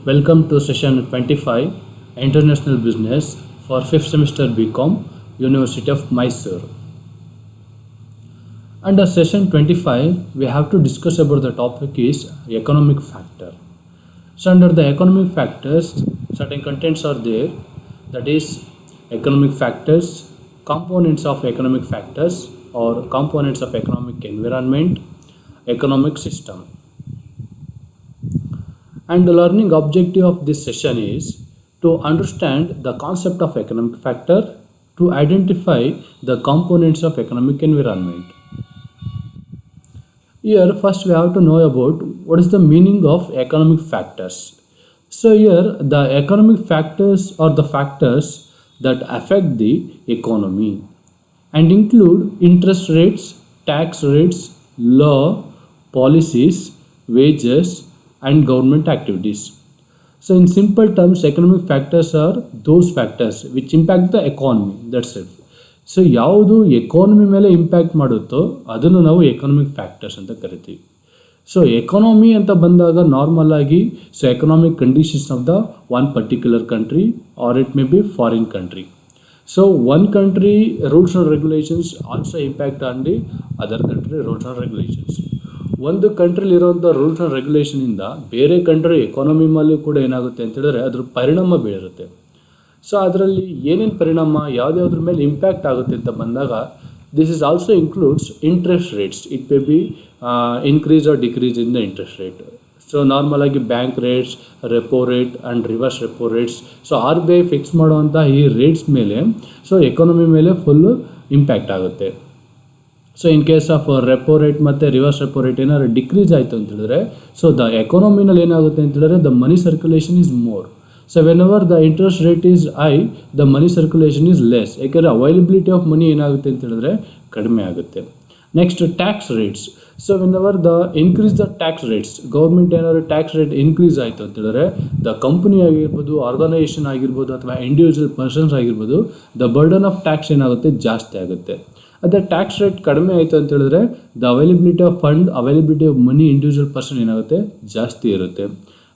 Welcome to session 25 International Business for 5th semester BCom, University of Mysore. Under session 25, we have to discuss about the topic is economic factor. So under the economic factors, certain contents are there, that is economic factors, components of economic factors or components of economic environment, economic system. And the learning objective of this session is to understand the concept of economic factor, to identify the components of economic environment. Here first we have to know about what is the meaning of economic factors. So here the economic factors are the factors that affect the economy and include interest rates, tax rates, law, policies, wages, and government activities. So in simple terms, economic factors are those factors which impact the economy. That's it. So ಯಾವುದು economy ಮೇಲೆ impact ಮಾಡುತ್ತೋ ಅದನ್ನು ನಾವು economic factors ಅಂತ ಕರಿತೀವಿ. So economy ಅಂತ ಬಂದಾಗ normal ಆಗಿ so economic conditions of the one particular country or it may be foreign country. So one country rules and regulations also impact on the other country rules and regulations. ಒಂದು ಕಂಟ್ರಿಲಿರುವಂಥ rules and ರೆಗ್ಯುಲೇಷನಿಂದ ಬೇರೆ country economy ಮೇಲೂ ಕೂಡ ಏನಾಗುತ್ತೆ ಅಂತ ಹೇಳಿದ್ರೆ ಅದ್ರ ಪರಿಣಾಮ ಬೀಳಿರುತ್ತೆ. ಸೊ ಅದರಲ್ಲಿ ಏನೇನು ಪರಿಣಾಮ ಯಾವುದ್ಯಾವ್ದ್ರ ಮೇಲೆ ಇಂಪ್ಯಾಕ್ಟ್ ಆಗುತ್ತೆ ಅಂತ ಬಂದಾಗ this is also includes interest rates. It may be increase or decrease in the interest rate. So normal ಆಗಿ bank rates, repo rate and reverse repo rates. So R B I fix ಮಾಡುವಂಥ ಈ rates ಮೇಲೆ so economy ಮೇಲೆ full impact ಆಗುತ್ತೆ. So in case of repo rate ಮತ್ತು reverse repo rate ಏನಾದ್ರು decrease ಆಯಿತು ಅಂತ ಹೇಳಿದ್ರೆ ಸೊ ದ ಎಕಾನಮಿನಲ್ಲಿ ಏನಾಗುತ್ತೆ ಅಂತ ಹೇಳಿದ್ರೆ the money circulation is more. So when ever the interest rate is high the money circulation is less. ಯಾಕೆಂದರೆ ಅವೈಲಬಿಲಿಟಿ ಆಫ್ ಮನಿ ಏನಾಗುತ್ತೆ ಅಂತ ಹೇಳಿದ್ರೆ ಕಡಿಮೆ ಆಗುತ್ತೆ. Next tax rates. So when ever the increase the tax rates, government ಏನಾದ್ರು tax rate increase ಆಯಿತು ಅಂತ ಹೇಳಿದ್ರೆ ದ ಕಂಪನಿ ಆಗಿರ್ಬೋದು, ಆರ್ಗನೈಸೇಷನ್ ಆಗಿರ್ಬೋದು ಅಥವಾ ಇಂಡಿವಿಜುವಲ್ ಪರ್ಸನ್ಸ್ ಆಗಿರ್ಬೋದು, ದ ಬರ್ಡನ್ ಆಫ್ ಟ್ಯಾಕ್ಸ್ ಏನಾಗುತ್ತೆ ಜಾಸ್ತಿ ಆಗುತ್ತೆ. ಅದೇ ಟ್ಯಾಕ್ಸ್ ರೇಟ್ ಕಡಿಮೆ ಆಯಿತು ಅಂತ ಹೇಳಿದ್ರೆ the availability of fund, availability of money individual person ಏನಾಗುತ್ತೆ ಜಾಸ್ತಿ ಇರುತ್ತೆ.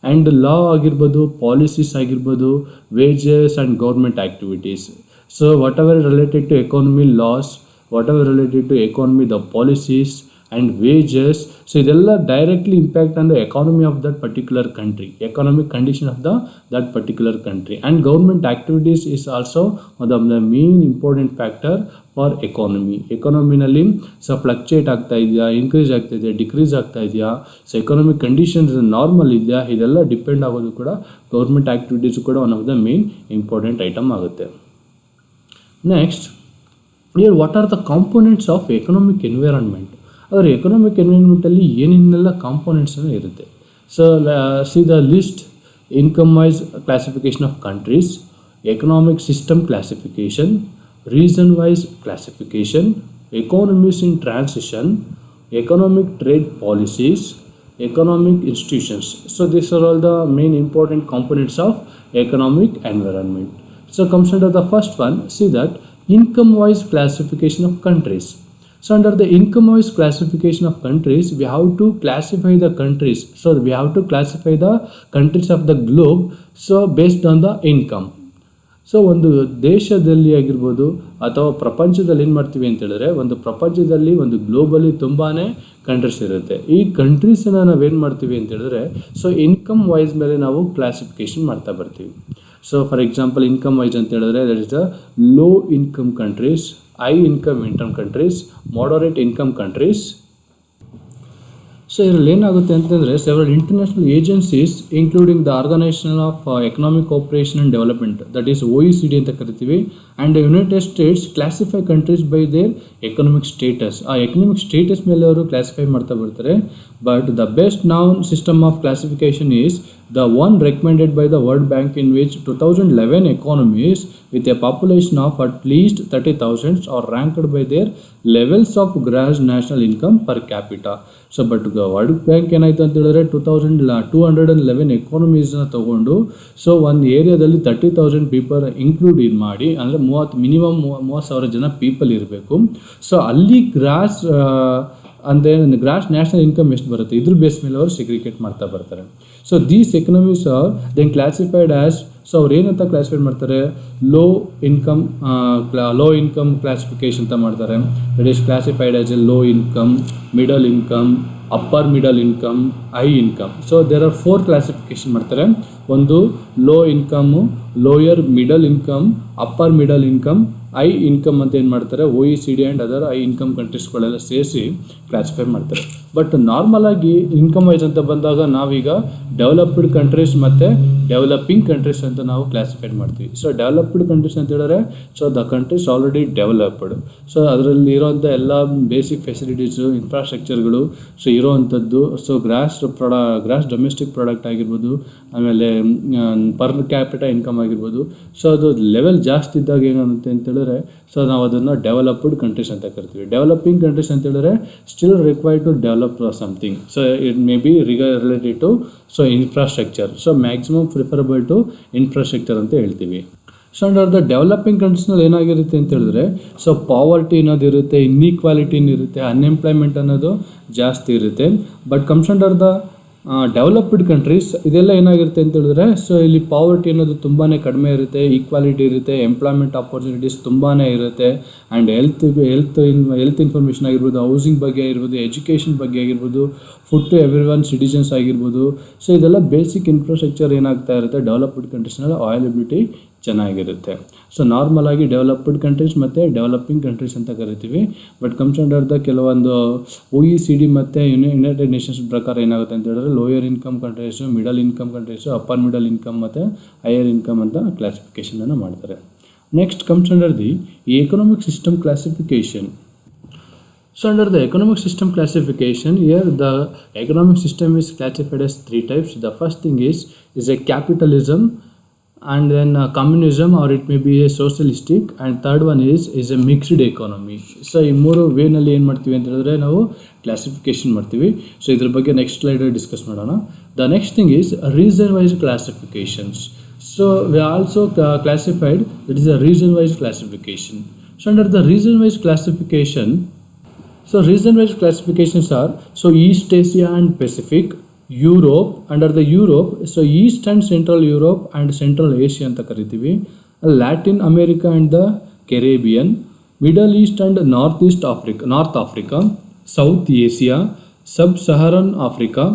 ಆ್ಯಂಡ್ ಲಾ ಆಗಿರ್ಬೋದು, ಪಾಲಿಸೀಸ್ ಆಗಿರ್ಬೋದು, wages and government activities. So whatever related to economy laws, whatever related to economy the policies and wages. So ಇದೆಲ್ಲ directly impact on the economy of that particular country, economic condition of that particular country. And government activities is also one of the main important factor for economy. ಎಕಾನಮಿನಲ್ಲಿ so fluctuate ಆಗ್ತಾ ಇದೆಯಾ, increase ಆಗ್ತಾ ಇದೆಯಾ, decrease ಆಗ್ತಾ ಇದೆಯಾ, so economic conditions normal ಇದೆಯಾ, ಇದೆಲ್ಲ depend ಆಗೋದು ಕೂಡ ಗೌರ್ಮೆಂಟ್ ಆ್ಯಕ್ಟಿವಿಟೀಸು ಕೂಡ one of the main important item ಆಗುತ್ತೆ. Next here what are the components of economic environment. ಅದರ ಎಕನಾಮಿಕ್ ಎನ್ವಿರಾನ್ಮೆಂಟಲ್ಲಿ ಏನೇನೆಲ್ಲ ಕಾಂಪೋನೆಂಟ್ಸ್ ಇರುತ್ತೆ. So see the list: income wise classification of countries, economic system classification, region wise classification, economies in transition, economic trade policies, economic institutions. So these are all the main important components of economic environment. So comes under the first one, see that income wise classification of countries. So under the income wise classification of countries, we have to classify the countries. So we have to classify the countries of the globe so based on the income. So ಒಂದು ದೇಶದಲ್ಲಿ ಆಗಿರ್ಬೋದು ಅಥವಾ ಪ್ರಪಂಚದಲ್ಲಿ ಏನು ಮಾಡ್ತೀವಿ ಅಂತ ಹೇಳಿದ್ರೆ, ಒಂದು ಪ್ರಪಂಚದಲ್ಲಿ ಒಂದು ಗ್ಲೋಬಲಿ ತುಂಬಾ ಕಂಟ್ರೀಸ್ ಇರುತ್ತೆ. ಈ ಕಂಟ್ರೀಸನ್ನು ನಾವೇನು ಮಾಡ್ತೀವಿ ಅಂತ ಹೇಳಿದ್ರೆ ಸೊ ಇನ್ಕಮ್ ವೈಸ್ ಮೇಲೆ ನಾವು ಕ್ಲಾಸಿಫಿಕೇಶನ್ ಮಾಡ್ತಾ ಬರ್ತೀವಿ. So for example income wise ಅಂತ ಹೇಳಿದ್ರೆ that is the low income countries, high income countries, moderate income countries. So ಇದರಲ್ಲಿ ಏನಾಗುತ್ತೆ ಅಂತಂದರೆ several international agencies including the organisation of economic cooperation and development, that is OECD ಅಂತ ಕರಿತೀವಿ. And United States classify countries by their economic status. ಆ economic status ಮೇಲೆ ಅವರು classify ಮಾಡ್ತಾ ಬರ್ತಾರೆ. But the best known system of classification is the one recommended by the World Bank, in which 2011 economies with a population of at least 30,000 are ranked by their levels of gross national income per capita. So but world bank ಏನಾಯಿತು ಅಂತ ಹೇಳಿದ್ರೆ 211 ಎಕಾನಮೀಸ್ನ ತೊಗೊಂಡು so ಒಂದು ಏರಿಯಾದಲ್ಲಿ 30,000 people include ಮಾಡಿ, ಅಂದರೆ minimum 30,000 ಜನ people ಇರಬೇಕು. ಸೊ ಅಲ್ಲಿ ಗ್ರಾಸ್ ಅಂದರೆ ಗ್ರಾಸ್ ನ್ಯಾಷನಲ್ ಇನ್ಕಮ್ ಎಷ್ಟು ಬರುತ್ತೆ ಇದ್ರ ಬೇಸ್ ಮೇಲೆ ಅವರು ಸೆಗ್ರಿಗೇಟ್ ಮಾಡ್ತಾ ಬರ್ತಾರೆ. So these economies are then classified as, so ಅವ್ರು ಏನಂತ ಕ್ಲಾಸಿಫೈಡ್ ಮಾಡ್ತಾರೆ, ಲೋ ಇನ್ಕಮ್ ಕ್ಲಾಸಿಫಿಕೇಶನ್ ಅಂತ ಮಾಡ್ತಾರೆ. That is classified as a low income, middle income, upper middle income, high income. So there are 4 classification ಮಾಡ್ತಾರೆ. ಒಂದು low income, lower middle income, upper middle income, high income ಅಂತ ಏನು ಮಾಡ್ತಾರೆ, OECD and other high income ಕಂಟ್ರೀಸ್ಗಳೆಲ್ಲ ಸೇರಿಸಿ classify ಮಾಡ್ತಾರೆ. But normal ಆಗಿ income wise ಅಂತ ಬಂದಾಗ ನಾವೀಗ ಡೆವಲಪ್ಡ್ ಕಂಟ್ರೀಸ್ ಮತ್ತು ಡೆವಲಪಿಂಗ್ ಕಂಟ್ರೀಸ್ ಅಂತ ನಾವು ಕ್ಲಾಸಿಫೈಡ್ ಮಾಡ್ತೀವಿ. ಸೊ ಡೆವಲಪ್ಡ್ ಕಂಟ್ರೀಸ್ ಅಂತ ಹೇಳಿದ್ರೆ so the countries already developed. So ಅದರಲ್ಲಿ ಇರೋಂಥ ಎಲ್ಲ ಬೇಸಿಕ್ ಫೆಸಿಲಿಟೀಸು, ಇನ್ಫ್ರಾಸ್ಟ್ರಕ್ಚರ್ಗಳು ಸೊ ಇರೋವಂಥದ್ದು. ಸೊ ಗ್ರಾಸ್ ಡೊಮೆಸ್ಟಿಕ್ ಪ್ರಾಡಕ್ಟ್ ಆಗಿರ್ಬೋದು, ಆಮೇಲೆ ಪರ್ ಕ್ಯಾಪಿಟ ಇನ್ಕಮ್ ಆಗಿರ್ಬೋದು. ಸೊ ಅದು ಲೆವೆಲ್ ಜಾಸ್ತಿ ಇದ್ದಾಗ ಏನಾಗುತ್ತೆ ಅಂತ ಹೇಳಿದ್ರೆ ಸೊ ನಾವು ಅದನ್ನು ಡೆವಲಪ್ಡ್ ಕಂಟ್ರೀಸ್ ಅಂತ ಕರಿತೀವಿ. ಡೆವಲಪಿಂಗ್ ಕಂಟ್ರೀಸ್ ಅಂತ ಹೇಳಿದ್ರೆ still required to develop something. So it may be related to so infrastructure. So maximum preferable to infrastructure ಅಂತ ಹೇಳ್ತೀವಿ. ಸೊ ಅಂಡರ್ ದ ಡೆವಲಪಿಂಗ್ ಕಂಟ್ರೀಸ್ನಲ್ಲಿ ಏನಾಗಿರುತ್ತೆ ಅಂತ ಹೇಳಿದ್ರೆ ಸೊ ಪಾವರ್ಟಿ ಅನ್ನೋದು ಇರುತ್ತೆ, ಇನ್ಇಕ್ವಾಲಿಟಿ ಇರುತ್ತೆ, ಅನ್ಎಂಪ್ಲಾಯ್ಮೆಂಟ್ ಅನ್ನೋದು ಜಾಸ್ತಿ ಇರುತ್ತೆ. But comes under the developed countries ಇದೆಲ್ಲ ಏನಾಗಿರುತ್ತೆ ಅಂತ ಹೇಳಿದ್ರೆ ಸೊ ಇಲ್ಲಿ ಪಾವರ್ಟಿ ಅನ್ನೋದು ತುಂಬಾ ಕಡಿಮೆ ಇರುತ್ತೆ, ಈಕ್ವಾಲಿಟಿ ಇರುತ್ತೆ, ಎಂಪ್ಲಾಯ್ಮೆಂಟ್ ಆಪರ್ಚುನಿಟೀಸ್ ತುಂಬಾ ಇರುತ್ತೆ, ಆ್ಯಂಡ್ ಹೆಲ್ತ್ ಇನ್ಫಾರ್ಮೇಷನ್ ಆಗಿರ್ಬೋದು, ಹೌಸಿಂಗ್ ಬಗ್ಗೆ ಆಗಿರ್ಬೋದು, ಎಜುಕೇಷನ್ ಬಗ್ಗೆ ಆಗಿರ್ಬೋದು, ಫುಡ್ ಟು ಎವ್ರಿ ಸಿಟಿಜನ್ಸ್ ಆಗಿರ್ಬೋದು. ಸೊ ಇದೆಲ್ಲ ಬೇಸಿಕ್ ಇನ್ಫ್ರಾಸ್ಟ್ರಕ್ಚರ್ ಏನಾಗ್ತಾ ಇರುತ್ತೆ ಡೆವಲಪ್ಡ್ ಕಂಟ್ರೀಸ್ನಲ್ಲಿ ಅವೈಲಬಿಲಿಟಿ ಚೆನ್ನಾಗಿರುತ್ತೆ. ಸೊ ನಾರ್ಮಲ್ ಆಗಿ ಡೆವಲಪ್ಡ್ ಕಂಟ್ರೀಸ್ ಮತ್ತು ಡೆವಲಪಿಂಗ್ ಕಂಟ್ರೀಸ್ ಅಂತ ಕರಿತೀವಿ. ಬಟ್ ಕಮ್ಸ್ ಅಂಡರ್ ದ ಕೆಲವೊಂದು OECD ಮತ್ತು ಯುನೈಟೆಡ್ ನೇಷನ್ಸ್ ಪ್ರಕಾರ ಏನಾಗುತ್ತೆ ಅಂತ ಹೇಳಿದ್ರೆ lower income countries, middle income countries, upper middle income ಮತ್ತು ಹೈಯರ್ ಇನ್ಕಮ್ ಅಂತ ಕ್ಲಾಸಿಫಿಕೇಷನನ್ನು ಮಾಡ್ತಾರೆ. Next comes under the economic system classification. So under the economic system classification, here the economic system is classified as 3 types. The first thing is a capitalism, and then communism, or it may be a socialistic, and third one is a mixed economy. So ಈ ಮೂರು ವೇನಲ್ಲಿ ಏನು ಮಾಡ್ತೀವಿ ಅಂತ ಹೇಳಿದ್ರೆ ನಾವು classification ಮಾಡ್ತೀವಿ. So ಇದ್ರ ಬಗ್ಗೆ ನೆಕ್ಸ್ಟ್ ಸ್ಲೈಡ್ ಡಿಸ್ಕಸ್ ಮಾಡೋಣ. The next thing is reason wise classifications. So we also classified, that is a region wise classification. So under the region wise classification, so region-wise classifications are so East Asia and Pacific, Europe, under the Europe, so East and Central Europe and Central Asia ಅಂತ ಕರಿತೀವಿ, Latin America and the Caribbean, Middle East and North Africa, South Asia, Sub-Saharan Africa,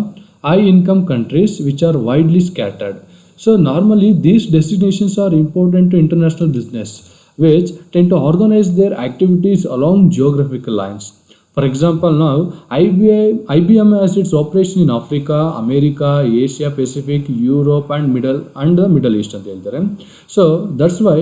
high-income countries which are widely scattered. So normally these designations are important to international business, which tend to organize their activities along geographical lines. For example, now IBM has its operation in Africa, America, Asia Pacific, Europe and the Middle East ಅಂತ ಹೇಳ್ತಾರೆ. So that's why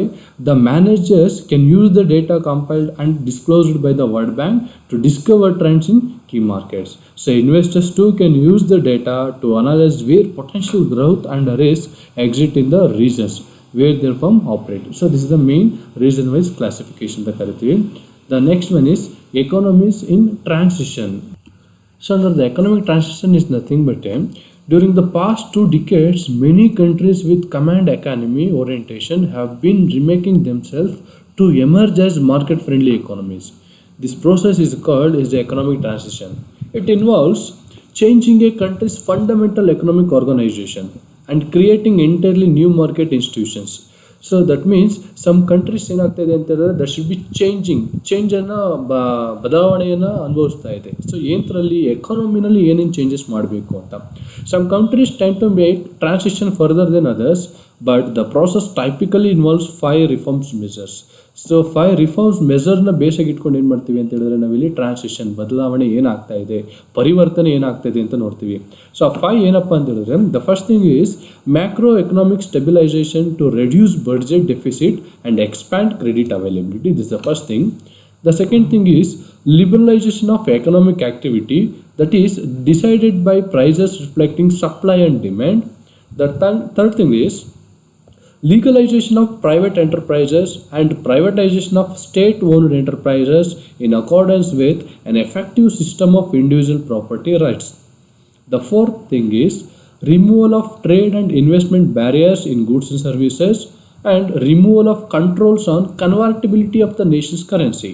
the managers can use the data compiled and disclosed by the World Bank to discover trends in key markets. So investors too can use the data to analyze where potential growth and risk exist in the regions where their firm operate. So this is the main region wise classification ಅಂತ ಕರಿತೀವಿ. The next one is economies in transition. So under the economic transition is nothing but during the past 2 decades, many countries with command economy orientation have been remaking themselves to emerge as market-friendly economies. This process is called the economic transition. It involves changing a country's fundamental economic organization and creating entirely new market institutions. So that means some countries ಏನಾಗ್ತಾಯಿದೆ ಅಂತ ಹೇಳಿದ್ರೆ that should be ಚೇಂಜನ್ನು ಬದಲಾವಣೆಯನ್ನು ಅನುಭವಿಸ್ತಾ ಇದೆ. So ಏನರಲ್ಲಿ ಎಕಾನಮಿನಲ್ಲಿ ಏನೇನು changes ಮಾಡಬೇಕು ಅಂತ. Some countries tend to make transition further than others, but the process typically involves 5 reforms measures. So 5 reforms ಮೆಜರ್ನ ಬೇಸಾಗಿ ಇಟ್ಕೊಂಡು ಏನು ಮಾಡ್ತೀವಿ ಅಂತ ಹೇಳಿದ್ರೆ ನಾವಿಲ್ಲಿ ಟ್ರಾನ್ಸಿಷನ್ ಬದಲಾವಣೆ ಏನಾಗ್ತಾ ಇದೆ, ಪರಿವರ್ತನೆ ಏನಾಗ್ತಾ ಇದೆ ಅಂತ ನೋಡ್ತೀವಿ. ಸೊ ಆ 5 ಏನಪ್ಪ ಅಂತ ಹೇಳಿದ್ರೆ the first thing is macro economic stabilisation to reduce budget deficit and expand credit availability. This the first thing. The second thing is liberalization of economic activity, that is decided by prices reflecting supply and demand. The third thing is legalization of private enterprises and privatization of state-owned enterprises in accordance with an effective system of individual property rights. The fourth thing is removal of trade and investment barriers in goods and services and removal of controls on convertibility of the nation's currency.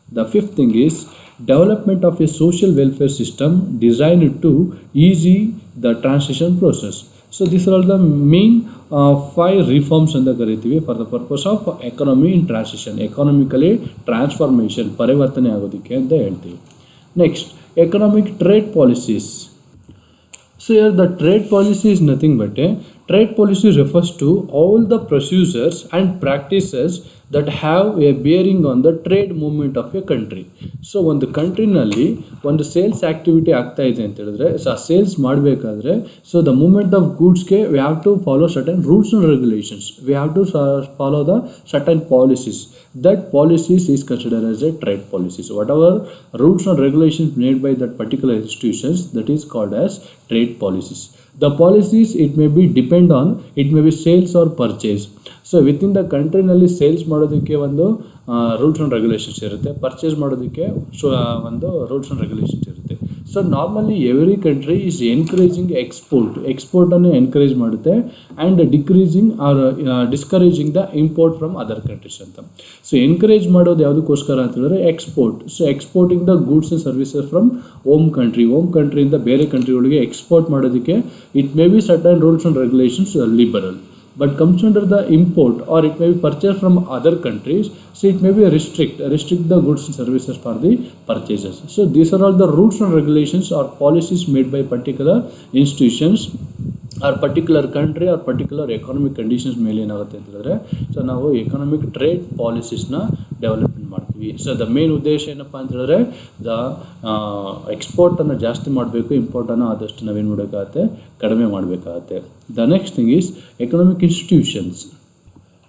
The fifth thing is development of a social welfare system designed to ease the transition process. So these are all the main five reforms ಅಂತ ಕರಿತೀವಿ for the purpose of economy in transition, economically transformation, ಪರಿವರ್ತನೆ ಆಗೋದಕ್ಕೆ ಅಂತ ಹೇಳ್ತೀವಿ. Next, economic trade policies. So here the trade policy is nothing but a trade policy refers to all the procedures and practices that have a bearing on the trade movement of a country. So ಒಂದು ಕಂಟ್ರಿನಲ್ಲಿ ಒಂದು sales activity ಆಗ್ತಾ ಇದೆ ಅಂತ ಹೇಳಿದ್ರೆ, so ಆ sales ಮಾಡಬೇಕಾದ್ರೆ so the movement of ಗೂಡ್ಸ್ಗೆ we have to follow certain rules and regulations, we have to follow the certain policies. That policies is considered as a trade policies. Whatever rules and regulations made by that particular institutions, that is called as trade policies. The policies, it may be depend on, it may be sales or purchase. So within the country ನಲ್ಲಿ sales ಮಾಡೋದಕ್ಕೆ ಒಂದು rules and regulations ಇರುತ್ತೆ, purchase ಮಾಡೋದಕ್ಕೆ ಒಂದು rules and regulations ಇರುತ್ತೆ. So normally every country is encouraging ಎಕ್ಸ್ಪೋರ್ಟನ್ನು encourage ಮಾಡುತ್ತೆ and decreasing or discouraging the import from other countries ಅಂತ. ಸೊ ಎನ್ಕರೇಜ್ ಮಾಡೋದು ಯಾವುದಕ್ಕೋಸ್ಕರ ಅಂತ ಹೇಳಿದ್ರೆ export. So exporting the goods and services from home ಕಂಟ್ರಿಯಿಂದ ಬೇರೆ ಕಂಟ್ರಿಗಳಿಗೆ ಎಕ್ಸ್ಪೋರ್ಟ್ ಮಾಡೋದಕ್ಕೆ it may be certain rules and regulations liberal, but comes under the import or it may be purchased from other countries, so it may be restrict the goods and services for the purchases. So these are all the rules and regulations or policies made by particular institutions or particular country or particular economic conditions ಮೇಲೆ ಏನಾಗುತ್ತೆ ಅಂತ ಹೇಳಿದ್ರೆ, so ನಾವು economic trade ಪಾಲಿಸೀಸ್ನ development ಮಾಡ್ತೀವಿ. So the main ಉದ್ದೇಶ ಏನಪ್ಪ ಅಂತ ಹೇಳಿದ್ರೆ ದ ಎಕ್ಸ್ಪೋರ್ಟನ್ನು ಜಾಸ್ತಿ ಮಾಡಬೇಕು, ಇಂಪೋರ್ಟನ್ನು ಆದಷ್ಟು ನಾವೇನು ಮಾಡಬೇಕಾಗತ್ತೆ, ಕಡಿಮೆ ಮಾಡಬೇಕಾಗತ್ತೆ. The next thing is economic institutions.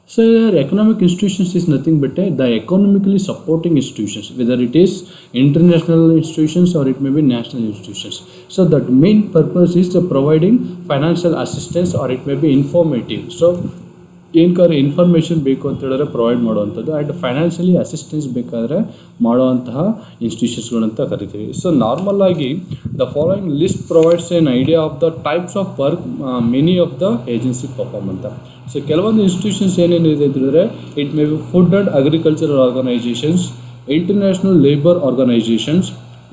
So here economic institutions is nothing but the economically supporting institutions, whether it is international institutions or it may be national institutions. So that main purpose is providing financial assistance or it may be informative. So ಏನಕ್ಕಾದ್ರೆ information ಬೇಕು ಅಂತ ಹೇಳಿದ್ರೆ provide ಮಾಡುವಂಥದ್ದು and financially assistance ಬೇಕಾದರೆ ಮಾಡುವಂತಹ ಇನ್ಸ್ಟಿಟ್ಯೂಷನ್ಸ್ಗಳಂತ ಕರಿತೀವಿ. So normal ಆಗಿ the following list provides N idea of the types of work many of the agency perform ಅಂತ. ಸೊ ಕೆಲವೊಂದು ಇನ್ಸ್ಟಿಟ್ಯೂಷನ್ಸ್ ಏನೇನಿದೆ ಅಂತ ಹೇಳಿದ್ರೆ it may B food and agricultural organisations, international labour organisations,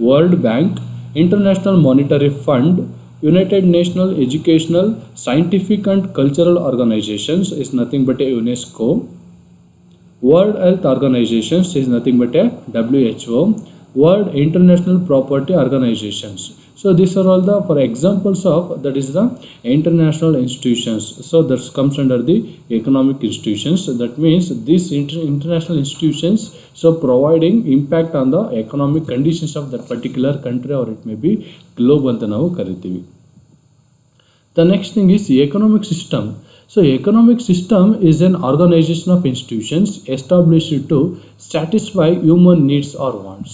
world bank, international monetary fund, United National Educational, Scientific and Cultural Organizations is nothing but a UNESCO. World Health Organizations is nothing but a WHO. World International Property Organizations. So these are all the for examples of that is the international institutions. So that comes under the economic institutions. That means these international institutions so providing impact on the economic conditions of that particular country or it may be globe anta ನಾವು ಕರಿತೀವಿ. The next thing is economic system. So economic system is an organization of institutions established to satisfy human needs or wants.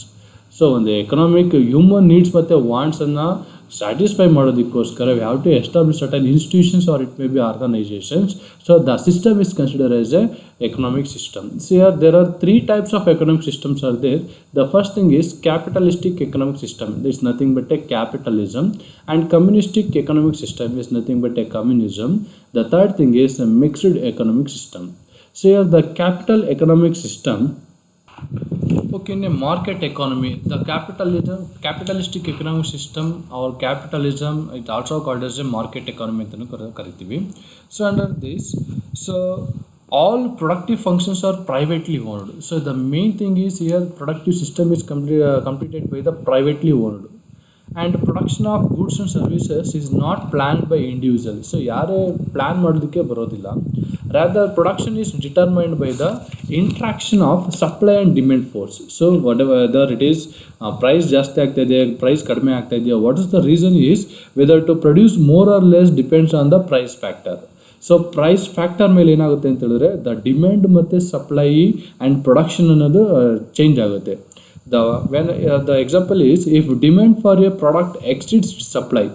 So ಒಂದು economic human needs ಮತ್ತು ವಾಂಟ್ಸನ್ನು satisfy ಮಾಡೋದಕ್ಕೋಸ್ಕರ we have to establish certain institutions or it may be organisations. So the system is consider as a economic system. So here there are three types of economic systems are there. The first thing is capitalistic economic system. There is nothing but a capitalism, and communistic economic system is nothing but a communism. The third thing is a mixed economic system. So here the capital economic system. Okay, in a market economy, the capitalistic economic system or capitalism, it also called as a market economy ಅಂತನೂ ಕರಿತೀವಿ. So under this, so all productive functions are privately owned. So the main thing is here productive system is completed by the privately owned, and production of goods and services is not planned by individuals. So ಯಾರೇ plan ಮಾಡೋದಕ್ಕೆ ಬರೋದಿಲ್ಲ. Rather production is determined by the interaction of supply and demand force. So whether it is price ಜಾಸ್ತಿ ಆಗ್ತಾ ಇದೆ, price ಕಡಿಮೆ ಆಗ್ತಾ ಇದೆಯಾ, what is the reason is whether to produce more or less depends on the price factor. So price factor ಮೇಲೆ ಏನಾಗುತ್ತೆ ಅಂತ ಹೇಳಿದ್ರೆ ದ ಡಿಮ್ಯಾಂಡ್ ಮತ್ತು ಸಪ್ಲೈ ಆ್ಯಂಡ್ ಪ್ರೊಡಕ್ಷನ್ ಅನ್ನೋದು ಚೇಂಜ್ ಆಗುತ್ತೆ. The example is if demand for a product exceeds supply.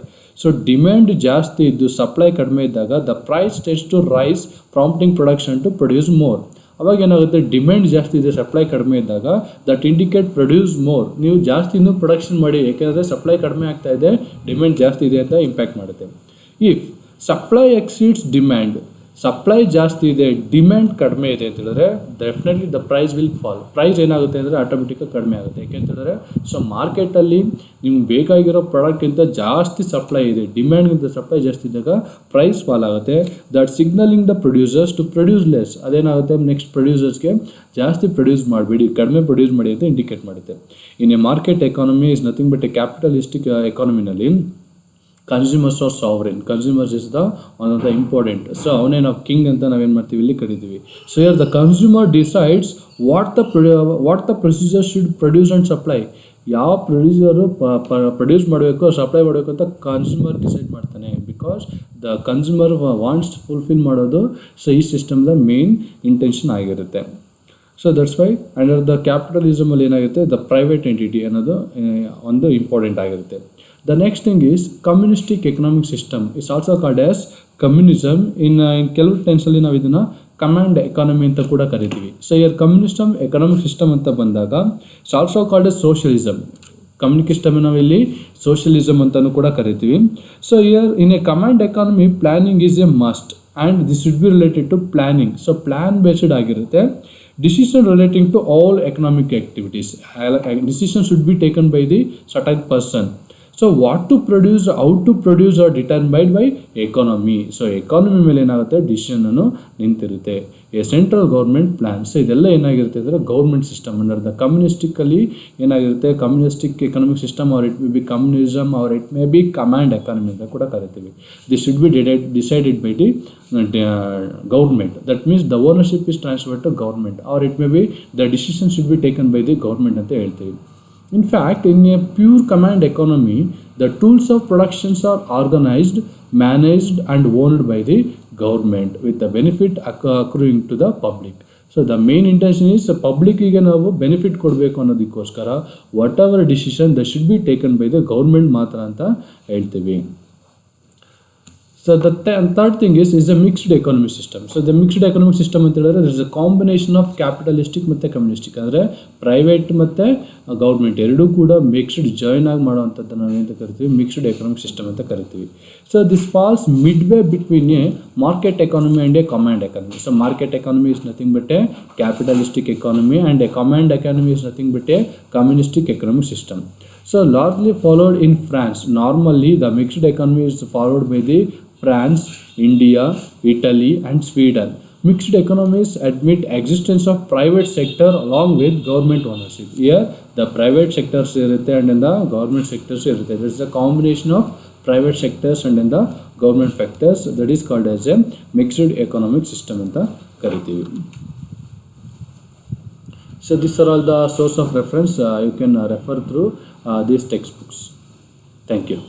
So demand ಜಾಸ್ತಿ ಇದ್ದು supply ಕಡಿಮೆ ಇದ್ದಾಗ the price tends to rise prompting production to produce more. ಅವಾಗ ಏನಾಗುತ್ತೆ, ಡಿಮ್ಯಾಂಡ್ ಜಾಸ್ತಿ ಇದೆ ಸಪ್ಲೈ ಕಡಿಮೆ ಇದ್ದಾಗ ದಟ್ ಇಂಡಿಕೇಟ್ ಪ್ರೊಡ್ಯೂಸ್ ಮೋರ್. ನೀವು ಜಾಸ್ತಿ ಇನ್ನೂ ಪ್ರೊಡಕ್ಷನ್ ಮಾಡಿ, ಯಾಕೆಂದರೆ ಸಪ್ಲೈ ಕಡಿಮೆ ಆಗ್ತಾ ಇದೆ, ಡಿಮ್ಯಾಂಡ್ ಜಾಸ್ತಿ ಇದೆ ಅಂತ ಇಂಪ್ಯಾಕ್ಟ್ ಮಾಡುತ್ತೆ. If supply exceeds demand, supply ಜಾಸ್ತಿ ಇದೆ, ಡಿಮ್ಯಾಂಡ್ ಕಡಿಮೆ ಇದೆ ಅಂತ ಹೇಳಿದ್ರೆ definitely the price will fall. Price ಏನಾಗುತ್ತೆ ಅಂದರೆ ಆಟೋಮೆಟಿಕ್ಕಾಗಿ ಕಡಿಮೆ ಆಗುತ್ತೆ. ಯಾಕೆಂತ ಹೇಳಿದ್ರೆ ಸೊ ಮಾರ್ಕೆಟಲ್ಲಿ ನಿಮ್ಗೆ ಬೇಕಾಗಿರೋ ಪ್ರಾಡಕ್ಟ್ಗಿಂತ ಜಾಸ್ತಿ ಸಪ್ಲೈ ಇದೆ, ಡಿಮ್ಯಾಂಡ್ಗಿಂತ ಸಪ್ಲೈ ಜಾಸ್ತಿ ಇದ್ದಾಗ ಪ್ರೈಸ್ ಫಾಲ್ ಆಗುತ್ತೆ. That signalling the producers to produce less. ಅದೇನಾಗುತ್ತೆ, ನೆಕ್ಸ್ಟ್ ಪ್ರೊಡ್ಯೂಸರ್ಸ್ಗೆ ಜಾಸ್ತಿ ಪ್ರೊಡ್ಯೂಸ್ ಮಾಡಬೇಡಿ, ಕಡಿಮೆ ಪ್ರೊಡ್ಯೂಸ್ ಮಾಡಿ ಅಂತ ಇಂಡಿಕೇಟ್ ಮಾಡುತ್ತೆ. In a market economy is nothing but a capitalistic ಎಕಾನಮಿನಲ್ಲಿ consumers are sovereign. Consumers is the one of the important. So ಅವನೇ ನಾವು ಕಿಂಗ್ ಅಂತ ನಾವೇನು ಮಾಡ್ತೀವಿ ಇಲ್ಲಿ ಕರಿತೀವಿ. So here the consumer decides what the producer should produce and supply. ಯಾವ producer produce ಮಾಡಬೇಕು, ಸಪ್ಲೈ ಮಾಡಬೇಕು ಅಂತ ಕನ್ಸ್ಯೂಮರ್ ಡಿಸೈಡ್ ಮಾಡ್ತಾನೆ. Because the consumer wants fulfil ಮಾಡೋದು ಸೊ ಈ ಸಿಸ್ಟಮ್ದ ಮೇನ್ ಇಂಟೆನ್ಷನ್ ಆಗಿರುತ್ತೆ. So that's why under the ಕ್ಯಾಪಿಟಲಿಸಮಲ್ಲಿ ಏನಾಗುತ್ತೆ, ದ ಪ್ರೈವೇಟ್ ಎಂಟಿಟಿ ಅನ್ನೋದು ಒಂದು ಇಂಪಾರ್ಟೆಂಟ್ ಆಗಿರುತ್ತೆ. The next thing is communistic economic system is also called as communism. in ಕೆಲವು ಟೆನ್ಸಲ್ಲಿ ನಾವು ಇದನ್ನು ಕಮಾಂಡ್ ಎಕಾನಮಿ ಅಂತ ಕೂಡ ಕರಿತೀವಿ. So here communism economic system ಅಂತ ಬಂದಾಗ it's also called as socialism. ಕಮ್ಯುನಿಕ್ ಸಿಸ್ಟಮ್ ನಾವು ಇಲ್ಲಿ ಸೋಷಿಯಲಿಸಮ್ ಅಂತಲೂ ಕೂಡ ಕರಿತೀವಿ. So here in a command economy planning is a must and this should be related to planning. So plan based ಆಗಿರುತ್ತೆ. Decision relating to all economic activities. Decision should be taken by the certain person. So what to produce, how to produce are determined by economy. So economy ಮೇಲೆ ಏನಾಗುತ್ತೆ, decision ಅನ್ನು ನಿಂತಿರುತ್ತೆ. A central government plan. So ಇದೆಲ್ಲ ಏನಾಗಿರುತ್ತೆ ಅಂದರೆ government system under the ಕಮ್ಯುನಿಸ್ಟಿಕಲ್ಲಿ ಏನಾಗಿರುತ್ತೆ, communistic economic system or it may be communism or it may be command economy ಅಂತ ಕೂಡ ಕರಿತೀವಿ. This should be decided by the government. That means the ownership is transferred to government or it may be the decision should be taken by the government ಅಂತ ಹೇಳ್ತೀವಿ. In fact, in a pure command economy, the tools of productions are organized, managed and owned by the government with the benefit accruing to the public. So the main intention is the public ಗೆ ನಾವು benefit ಕೊಡಬೇಕು ಅನ್ನೋದಕ್ಕೋಸ್ಕರ whatever decision that should be taken by the government ಮಾತ್ರ ಅಂತ ಹೇಳ್ತೀವಿ. So the third thing is a mixed economic system. So the mixed economic system ಅಂತ ಹೇಳಿದ್ರೆ there is a combination of capitalistic ಮತ್ತು communistic. ಅಂದರೆ private ಮತ್ತು government ಎರಡೂ ಕೂಡ ಮಿಕ್ಸ್ಡ್ ಜಾಯಿನ್ ಆಗಿ ಮಾಡೋವಂಥದ್ದು ನಾವು ಏನಂತ ಕರಿತೀವಿ, ಮಿಕ್ಸ್ಡ್ ಎಕನಾಮಿಕ್ ಸಿಸ್ಟಮ್ ಅಂತ ಕರಿತೀವಿ. So this falls mid way between a market economy and a command economy. So market economy is nothing but a capitalistic economy and a command economy is nothing but a communistic economic system. So largely followed in France. Normally the mixed economy is followed by the France, India, Italy and Sweden. Mixed economies admit existence of private sector along with government ownership. Here the private sectors irutte and in the government sectors irutte. There is a combination of private sectors and in the government factors. That is called as a mixed economic system anta karitivi. So these are all the source of reference. You can refer through these textbooks. Thank you.